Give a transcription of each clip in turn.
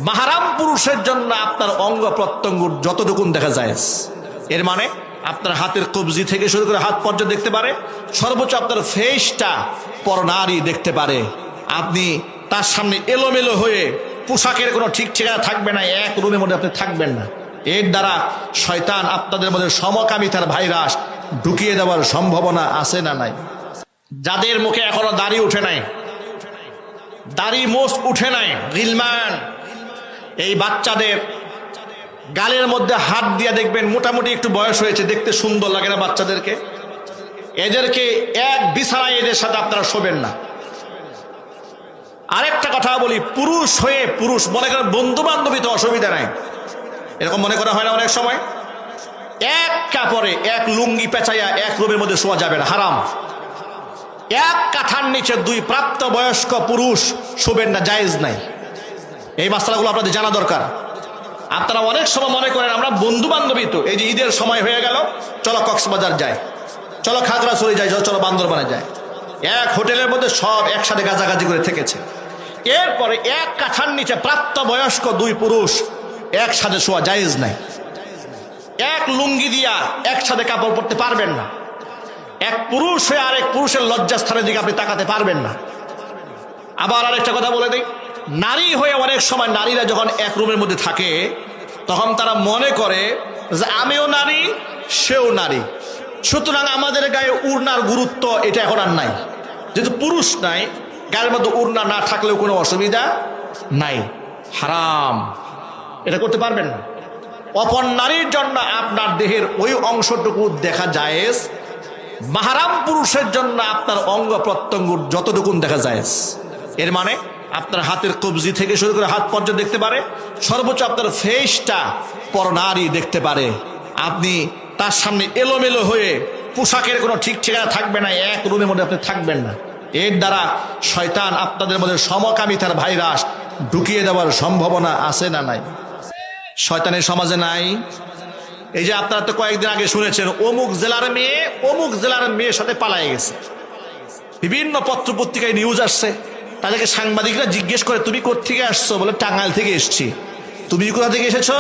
মাহরাম পুরুষের জন্য আপনার অঙ্গ প্রত্যঙ্গ যতটুকু দেখা যায়, এর মানে আপনার হাতের কবজি থেকে শুরু করে হাত পর্যন্ত দেখতে পারে, সর্বোচ্চ আপনার ফেসটা পরনারী দেখতে পারে। আপনি তার সামনে এলোমেলো হয়ে পোশাকের কোনো ঠিক ঠিকানা থাকবে না, এক রুমের মধ্যে আপনি থাকবেন না। এর দ্বারা শয়তান আপনাদের মধ্যে সমকামিতার ভাইরাস ঢুকিয়ে দেওয়ার সম্ভাবনা আছে না নাই? যাদের মুখে এখনো দাড়ি উঠে নাই, দাড়ি মোষ উঠে নাই, গিলমান, এই বাচ্চাদের গালের মধ্যে হাত দিয়ে দেখবেন, মোটামুটি একটু বয়স হয়েছে, দেখতে সুন্দর লাগে না বাচ্চাদেরকে? এদেরকে এক বিছানায় এদের সাথে আপনারা শোবেন না। আরেকটা কথা বলি, পুরুষ হয়ে পুরুষ মনে করেন বন্ধু বান্ধবী তো অসুবিধা নাই, এরকম মনে করা হয় না অনেক সময়? এক কাপড়ে এক লুঙ্গি পেঁচাইয়া এক রুমের মধ্যে শোয়া যাবে না, হারাম। এক কাঁথার নিচে দুই প্রাপ্ত বয়স্ক পুরুষ শোবেন না, জায়েজ নাই। এই মাসলাগুলো আপনাদের জানা দরকার। আপনারা অনেক সময় মনে করেন আমরা বন্ধু বান্ধবী তো, এই যে ঈদের সময় হয়ে গেল, চলো কক্সবাজার যাই, চলো খাগড়াছড়ি যাই, চলো বান্দরবানে যাই। এক হোটেলের মধ্যে সব একসাথে গাজাগাজি করে থেকেছে। এরপরে এক কাঁথার নিচে প্রাপ্ত বয়স্ক দুই পুরুষ একসাথে শোয়া জায়েজ নাই। এক লুঙ্গি দিয়া একসাথে কাপড় পরতে পারবেন না। এক পুরুষ হয়ে আরেক পুরুষের লজ্জাস্থানের দিকে আপনি তাকাতে পারবেন না। আবার আরেকটা কথা বলে দিই, নারী হয়ে অনেক সময় নারীরা যখন এক রুমের মধ্যে থাকে, তখন তারা মনে করে যে আমিও নারী, সেও নারী, সুতরাং আমাদের গায়ে উড়নার গুরুত্ব এটা এখন আর নাই। যেহেতু পুরুষ নাই, গায়ের মধ্যে উড়না না থাকলেও কোনো অসুবিধা নাই। হারাম, এটা করতে পারবেন না। অপর নারীর জন্য আপনার দেহের ওই অংশটুকু দেখা জায়েজ, মাহরাম পুরুষের জন্য আপনার অঙ্গ প্রত্যঙ্গ যতটুকু দেখা জায়েজ। এর মানে আপনার হাতের কবজি থেকে শুরু করে হাত পর্যন্ত দেখতে পারে, সর্বোচ্চ আপনার ফেসটা পরনারী দেখতে পারে। আপনি তার সামনে এলোমেলো হয়ে পোশাকের কোনো ঠিক ঠিকানা থাকবে না, এক রুমের মধ্যে আপনি থাকবেন না। এর দ্বারা শয়তান আপনাদের মধ্যে সমকামিতার ভাইরাস ঢুকিয়ে দেওয়ার সম্ভাবনা আছে না নাই? শয়তানের সমাজে নাই? এই যে আপনারা তো কয়েকদিন আগে শুনেছেন অমুক জেলার মেয়ে অমুক জেলার মেয়ের সাথে পালায়ে গেছে, বিভিন্ন পত্র পত্রিকায় নিউজ আসছে। তাদেরকে সাংবাদিকরা জিজ্ঞেস করে তুমি কোত্থেকে আসছো? বলে টাঙ্গাইল থেকে এসছি। তুমি কোথা থেকে এসেছো?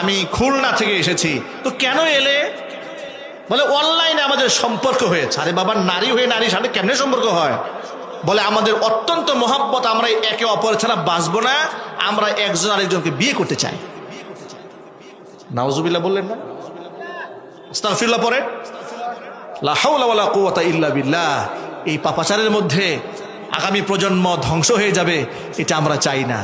আমি খুলনা থেকে এসেছি। তো কেন এলে? বলে অনলাইনে আমাদের সম্পর্ক হয়েছে। আরে বাবা, নারী হয়ে নারীর সাথে কেমনে সম্পর্ক হয়? বলে আমাদের অত্যন্ত মহব্বত, আমরা একে অপরের ছাড়া বাঁচবো না, আমরা একজন আরেকজনকে বিয়ে করতে চাই। নাউজুবিল্লাহ বললেন না? আস্তাগফিরুল্লাহ পরে লা হাওলা ওয়ালা কুওয়াতা ইল্লা বিল্লাহ। এই পাপাচারের মধ্যে আগামী প্রজন্ম ধ্বংস হয়ে যাবে, এটা আমরা চাই না।